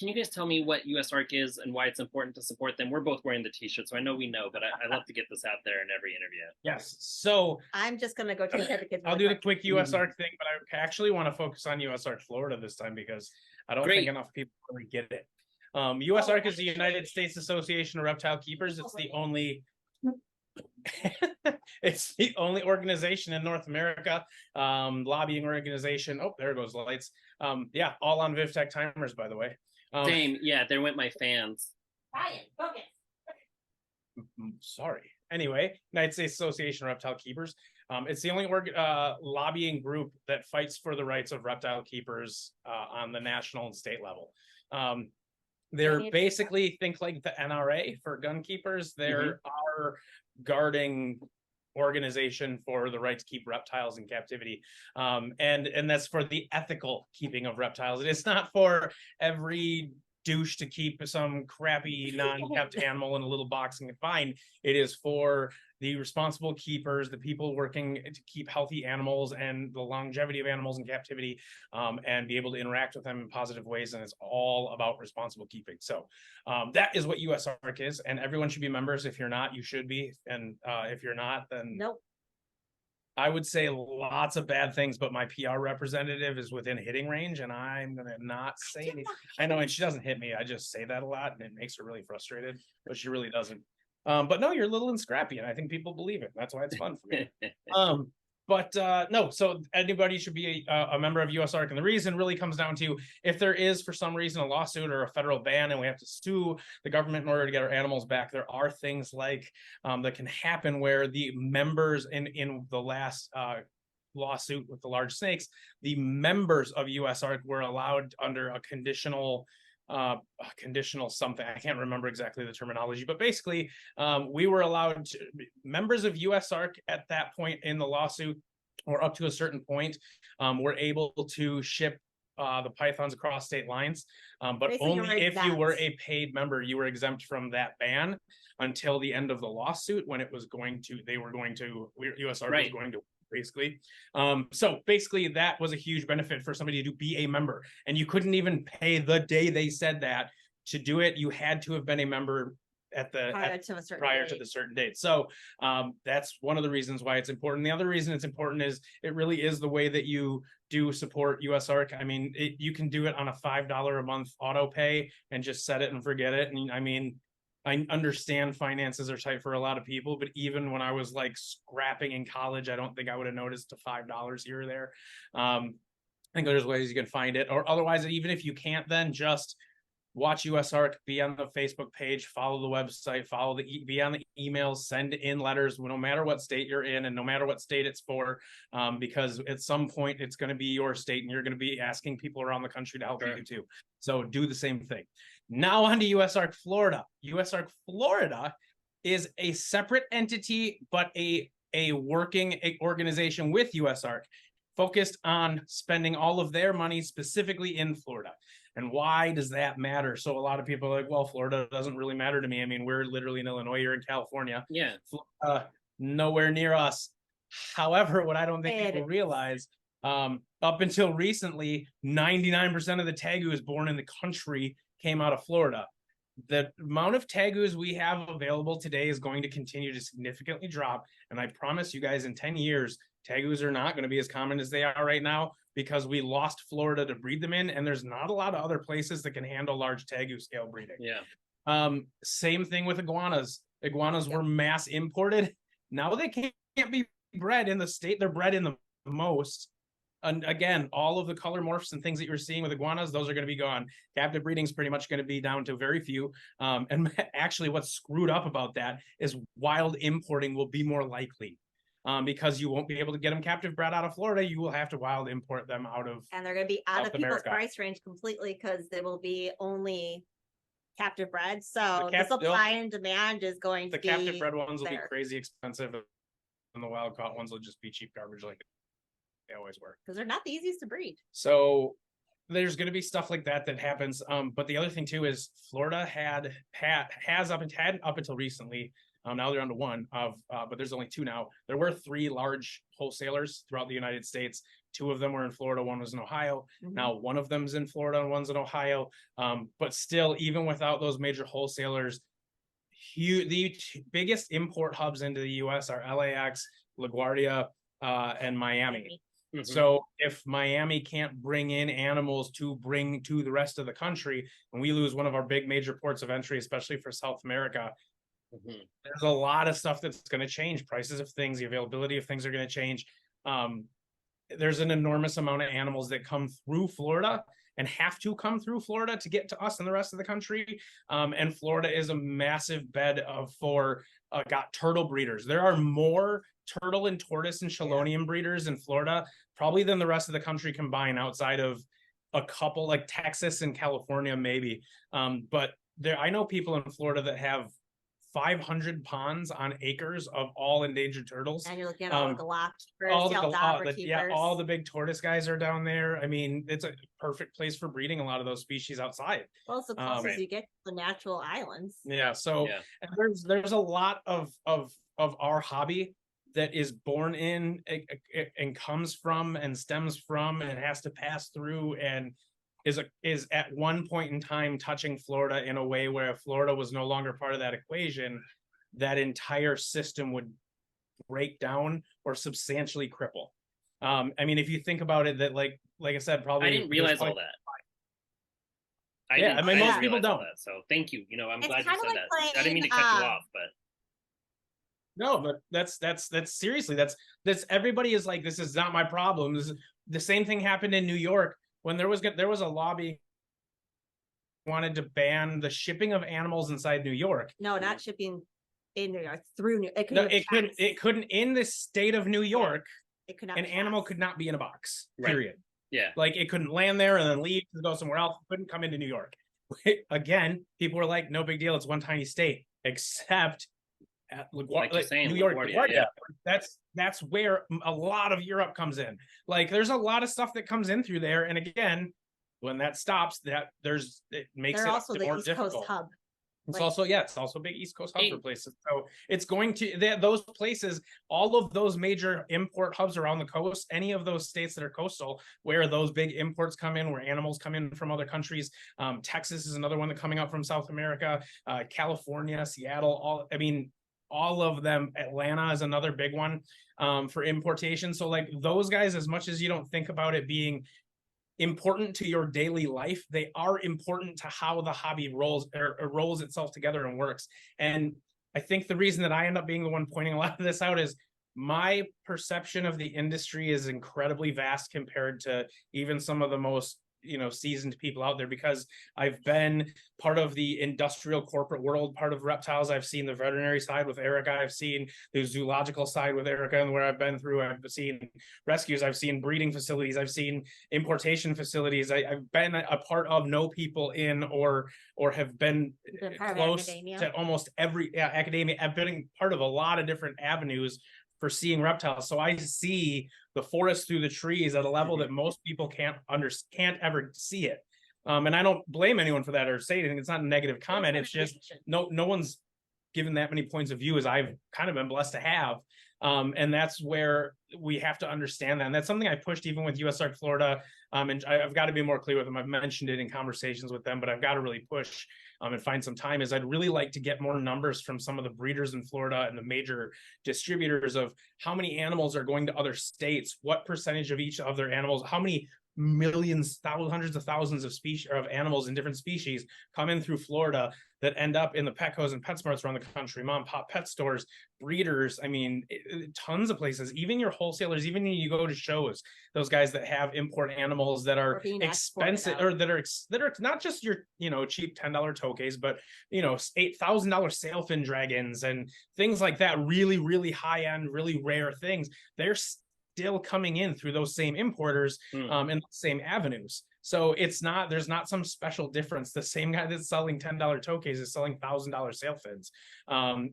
can you guys tell me what USARK is and why it's important to support them? We're both wearing the t-shirt, so I know we know, but I love to get this out there in every interview. Yes. So I'm just going to go check the kids. I'll do the quick USARK thing, but I actually want to focus on USARK Florida this time because I don't think enough people really get it. USARK is the United States Association of Reptile Keepers. It's the only it's the only organization in North America, lobbying organization. Oh, there goes the lights. Yeah, all on VivTech timers, by the way. Same, yeah, there went my fans. Ryan, focus. Sorry. Anyway, United States Association of Reptile Keepers. It's the only lobbying group that fights for the rights of reptile keepers on the national and state level. They're basically, think like the NRA for gun keepers. They're our guarding organization for the right to keep reptiles in captivity. And that's for the ethical keeping of reptiles. It is not for every douche to keep some crappy non-kept animal in a little box and confined. It is for the responsible keepers, the people working to keep healthy animals and the longevity of animals in captivity, and be able to interact with them in positive ways. And it's all about responsible keeping. So that is what USARK is, and everyone should be members. If you're not, you should be. And if you're not, then nope. I would say lots of bad things, but my PR representative is within hitting range, and I'm gonna not say anything. I know, and she doesn't hit me. I just say that a lot, and it makes her really frustrated, but she really doesn't. But no, you're little and scrappy, and I think people believe it. That's why it's fun for me. No, so anybody should be a member of USARK, and the reason really comes down to if there is, for some reason, a lawsuit or a federal ban and we have to sue the government in order to get our animals back, there are things like that can happen where the members in the last lawsuit with the large snakes, the members of USARK were allowed under a conditional something. I can't remember exactly the terminology, but basically we were allowed to, members of USARK at that point in the lawsuit, or up to a certain point, were able to ship the pythons across state lines, but basically only if you were a paid member. You were exempt from that ban until the end of the lawsuit, when it was going to, USARK was going to basically. So basically that was a huge benefit for somebody to be a member, and you couldn't even pay the day they said that to do it. You had to have been a member at the prior to the certain date. So that's one of the reasons why it's important. The other reason it's important is it really is the way that you do support USARK. I mean, you can do it on a $5 a month auto pay and just set it and forget it. And I mean, I understand finances are tight for a lot of people, but even when I was like scrapping in college, I don't think I would have noticed a $5 here or there. I think there's ways you can find it, or otherwise, even if you can't, then just watch USARK, be on the Facebook page, follow the website, be on the emails, send in letters, no matter what state you're in and no matter what state it's for, because at some point it's going to be your state and you're going to be asking people around the country to help you too. So do the same thing. Now on to USARK Florida. USARK Florida is a separate entity, but a working organization with USARK, focused on spending all of their money specifically in Florida. And why does that matter? So a lot of people are like, well, Florida doesn't really matter to me. I mean, we're literally in Illinois, you're in California. Yeah. Florida, nowhere near us. However, what I don't think people realize, up until recently, 99% of the tegus born in the country came out of Florida. The amount of tegus we have available today is going to continue to significantly drop. And I promise you guys, in 10 years, tegus are not going to be as common as they are right now, because we lost Florida to breed them in, and there's not a lot of other places that can handle large tegu scale breeding. Yeah. Same thing with iguanas. Iguanas were mass imported. Now they can't be bred in the state they're bred in the most. And again, all of the color morphs and things that you're seeing with iguanas, those are going to be gone. Captive breeding is pretty much going to be down to very few. And actually what's screwed up about that is wild importing will be more likely. Because you won't be able to get them captive bred out of Florida. You will have to wild import them out of, and they're going to be out of people's price range completely, because they will be only captive bred. So the supply and demand is going to be, the captive bred ones will be crazy expensive, and the wild caught ones will just be cheap garbage like they always were, because they're not the easiest to breed. So there's going to be stuff like that happens. But the other thing too is Florida has up until recently. Now they're down to one but there's only two now. There were three large wholesalers throughout the United States. 2 of them were in Florida, 1 was in Ohio. Mhm. Now 1 of them's in Florida and 1's in Ohio. But still, even without those major wholesalers, the biggest import hubs into the US are LAX, LaGuardia, and Miami. Mhm. So if Miami can't bring in animals to bring to the rest of the country, and we lose one of our big major ports of entry, especially for South America, there's a lot of stuff that's going to change. Prices of things, the availability of things are going to change. There's an enormous amount of animals that come through Florida and have to come through Florida to get to us and the rest of the country. And Florida is a massive bed for got turtle breeders. There are more turtle and tortoise and chelonian breeders in Florida probably than the rest of the country combined, outside of a couple like Texas and California maybe. But I know people in Florida that have 500 ponds on acres of all endangered turtles. And you're looking at all the lobsters, all the big tortoise guys are down there. I mean, it's a perfect place for breeding a lot of those species outside. Well, it's the closest you get to the natural islands. Yeah, so there's a lot of our hobby that is born in and comes from and stems from and has to pass through and is at one point in time touching Florida in a way where if Florida was no longer part of that equation, that entire system would break down or substantially cripple. I mean, if you think about it, that like I said, probably I didn't realize all that. I mean, most people don't. That, so thank you. You know, I'm It's glad you said like that. playing, I didn't mean to cut you off, but no, but that's seriously, that's everybody is like, this is not my problem. The same thing happened in New York when there was a lobby wanted to ban the shipping of animals inside New York. No, not shipping in New York, through New York. It couldn't in the state of New York. It could not. An animal could not be in a box. Period. Yeah. Like it couldn't land there and then leave to go somewhere else. It couldn't come into New York. Again, people were like, no big deal. It's one tiny state, except at like you're saying, New York. LaGuardia, That's where a lot of Europe comes in. Like there's a lot of stuff that comes in through there. And again, when that stops, it makes it also the more East difficult. Coast hub. It's also a big East Coast hub for places. So it's going to those places, all of those major import hubs around the coast, any of those states that are coastal, where those big imports come in, where animals come in from other countries. Texas is another one that coming up from South America, California, Seattle, all of them. Atlanta is another big one for importation. So like those guys, as much as you don't think about it being important to your daily life, they are important to how the hobby rolls itself together and works. And I think the reason that I end up being the one pointing a lot of this out is my perception of the industry is incredibly vast compared to even some of the most seasoned people out there, because I've been part of the industrial corporate world, part of reptiles. I've seen the veterinary side with Erica. I've seen the zoological side with Erica, and where I've been through, I've seen rescues, I've seen breeding facilities, I've seen importation facilities. I've been a part of, know people in or have been close to almost every academia. I've been part of a lot of different avenues for seeing reptiles. So I see the forest through the trees at a level that most people can't ever see it. And I don't blame anyone for that or say anything. It's not a negative comment. It's just no one's given that many points of view as I've kind of been blessed to have. And that's where we have to understand that. And that's something I pushed even with USARK Florida. And I've got to be more clear with them. I've mentioned it in conversations with them, but I've got to really push and find some time. Is I'd really like to get more numbers from some of the breeders in Florida and the major distributors of how many animals are going to other states, what percentage of each of their animals, how many millions, hundreds of thousands of species of animals in different species come in through Florida that end up in the Petcos and PetSmarts around the country, mom and pop pet stores, breeders. I mean, tons of places, even your wholesalers, even when you go to shows, those guys that have import animals that are expensive or that are not just your, cheap $10 toques, but, $8,000 sailfin dragons and things like that, really, really high end, really rare things. They're still coming in through those same importers in the same avenues. So there's not some special difference. The same guy that's selling $10 toques is selling $1,000 sailfins.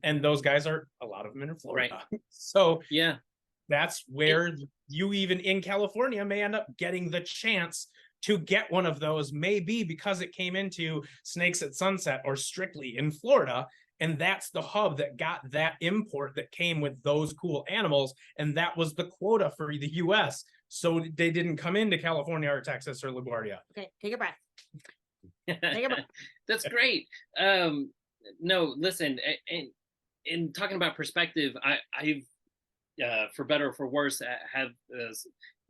And those guys are, a lot of them in Florida. Right. So yeah, that's where you even in California may end up getting the chance to get one of those, maybe because it came into Snakes at Sunset or Strictly in Florida. And that's the hub that got that import that came with those cool animals. And that was the quota for the US so they didn't come into California or Texas or LaGuardia. Okay, take a breath. Take a breath. That's great. No, listen, in talking about perspective, I've for better or for worse, have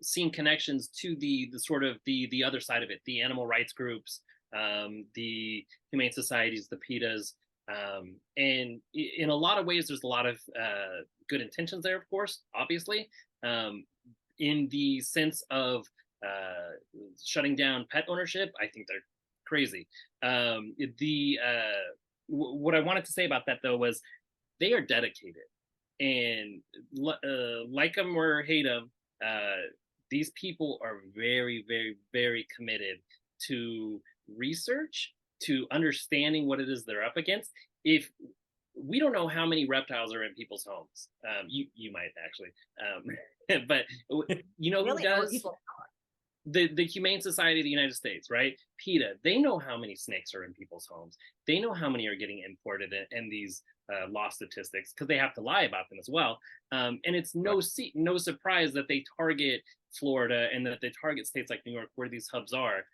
seen connections to the sort of the other side of it, the animal rights groups, the humane societies, the PETAs, and in a lot of ways, there's a lot of good intentions there, of course, obviously, in the sense of shutting down pet ownership. I think they're crazy. What I wanted to say about that, though, was they are dedicated, and like them or hate them, these people are very, very, very committed to research, to understanding what it is they're up against. If we don't know how many reptiles are in people's homes, you might actually, but you know Really who does? The Humane Society of the United States, right? PETA, they know how many snakes are in people's homes. They know how many are getting imported in these loss statistics, because they have to lie about them as well. And it's no surprise that they target Florida and that they target states like New York, where these hubs are.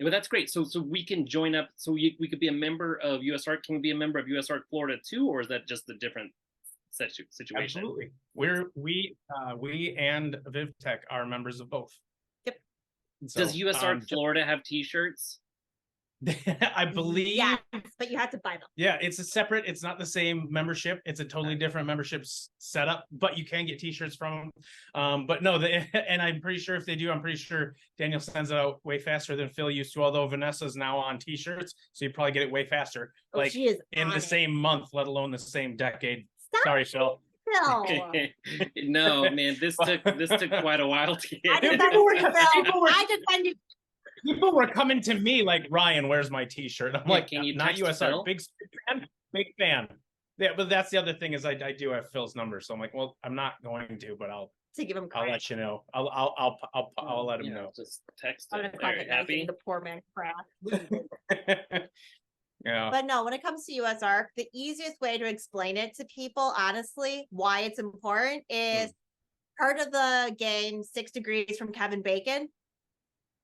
But that's great. So we can join up. So we could be a member of USARK. Can we be a member of USARK Florida too, or is that just a different situation? Absolutely. We and VivTech are members of both. Yep. So, does USARK Florida have T-shirts? I believe. Yeah, but you have to buy them. Yeah, it's a separate. It's not the same membership. It's a totally different membership setup. But you can get T-shirts from them. But no, and I'm pretty sure if they do, I'm pretty sure Daniel sends it out way faster than Phil used to. Although Vanessa's now on T-shirts, so you probably get it way faster. Oh, like she is in the same month, let alone the same decade. Stop. Sorry, Phil. No, man, this took quite a while to get. People were coming to me like, Ryan, where's my T-shirt? I'm like, can you not USR, Phil? big fan. Yeah, but that's the other thing is I do have Phil's number, so I'm like, well, I'm not going to, but I'll give him. I'll let you know. I'll let him know. Just text him. Happy. The poor man crap. Yeah. But no, when it comes to USARK, the easiest way to explain it to people, honestly, why it's important is part of the game 6 Degrees from Kevin Bacon.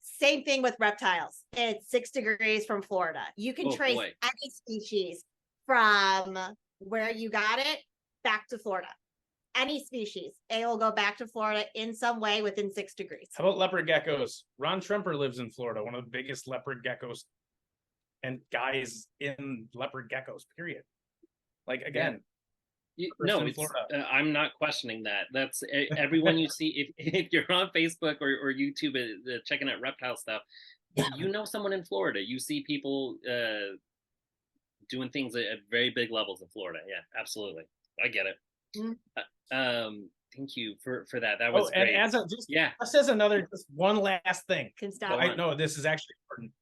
Same thing with reptiles. It's 6 degrees from Florida. You can trace any species from where you got it back to Florida. Any species, it will go back to Florida in some way within 6 degrees. How about leopard geckos? Ron Tremper lives in Florida, one of the biggest leopard geckos and guys in leopard geckos, period. Like, again, no, I'm not questioning that. That's everyone you see. If you're on Facebook or YouTube checking out reptile stuff, you know someone in Florida. You see people doing things at very big levels in Florida. Yeah, absolutely. I get it. Mm-hmm. Thank you for that. That was great. And just as another, just one last thing. I know this is actually important.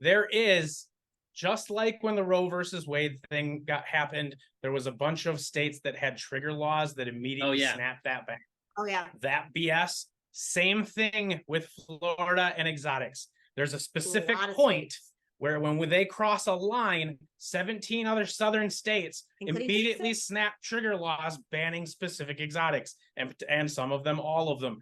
There is, just like when the Roe versus Wade thing happened, there was a bunch of states that had trigger laws that immediately snapped that back. Oh yeah. That BS. Same thing with Florida and exotics. There's a specific point where when they cross a line, 17 other southern states immediately snap trigger laws banning specific exotics, and some of them, all of them.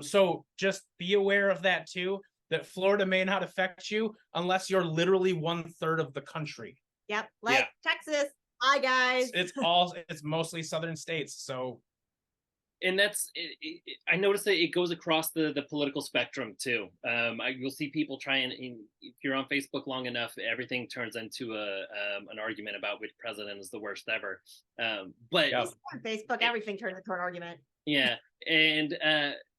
So just be aware of that too, that Florida may not affect you unless you're literally 1/3 of the country. Yep, Texas. Hi guys. It's mostly southern states. So, and that's I noticed that it goes across the political spectrum too. You'll see people trying. If you're on Facebook long enough, everything turns into an argument about which president is the worst ever. But on Facebook, everything turns into an argument. Yeah, and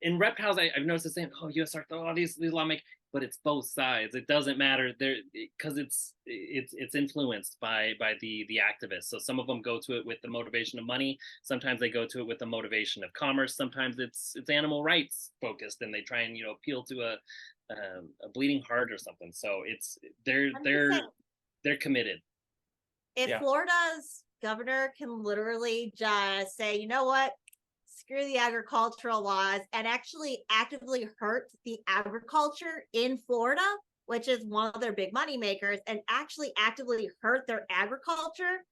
in reptiles, I've noticed the same. Oh, USARK, all these lawmakers, but it's both sides. It doesn't matter there because it's influenced by the activists. So some of them go to it with the motivation of money. Sometimes they go to it with the motivation of commerce. Sometimes it's animal rights focused, and they try and appeal to a bleeding heart or something. So they're committed. If Florida's governor can literally just say, you know what? Screw the agricultural laws, and actually actively hurt the agriculture in Florida, which is one of their big money makers, and actually actively hurt their agriculture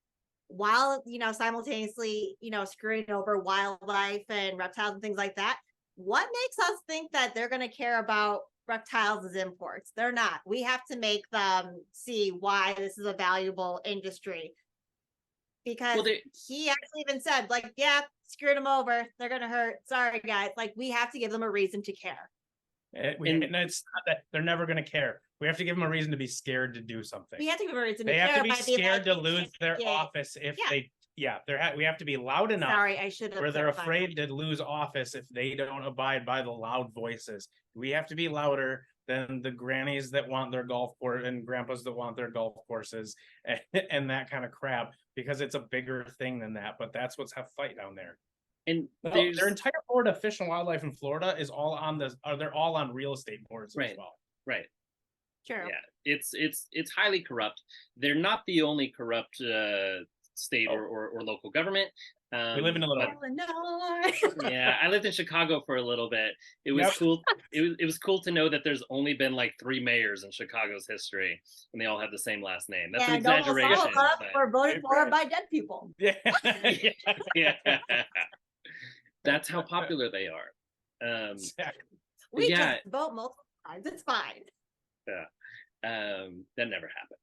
while, simultaneously, screwing over wildlife and reptiles and things like that. what makes us think that they're going to care about reptiles as imports? They're not. We have to make them see why this is a valuable industry. Because he actually even said, like, yeah, screwed them over. They're going to hurt. Sorry, guys. Like, we have to give them a reason to care. And it's not that they're never going to care. We have to give them a reason to be scared to do something. We have to give them a reason They to have care. to be scared to lose their office if they, we have to be loud enough. Sorry, I should have. Where they're afraid to lose office if they don't abide by the loud voices. We have to be louder than the grannies that want their golf course and grandpas that want their golf courses and that kind of crap, because it's a bigger thing than that. But that's what's have fight down there. And their entire board of Fish and Wildlife in Florida is all on this. They're all on real estate boards as well. Right. True. Yeah, it's highly corrupt. They're not the only corrupt state or local government. We live in a little. Yeah, I lived in Chicago for a little bit. It was cool. It was cool to know that there's only been like 3 mayors in Chicago's history, and they all have the same last name. That's an exaggeration. Were voted for by dead people. Yeah. Yeah. That's how popular they are. Exactly. We just vote multiple times. It's fine. Yeah. That never happens.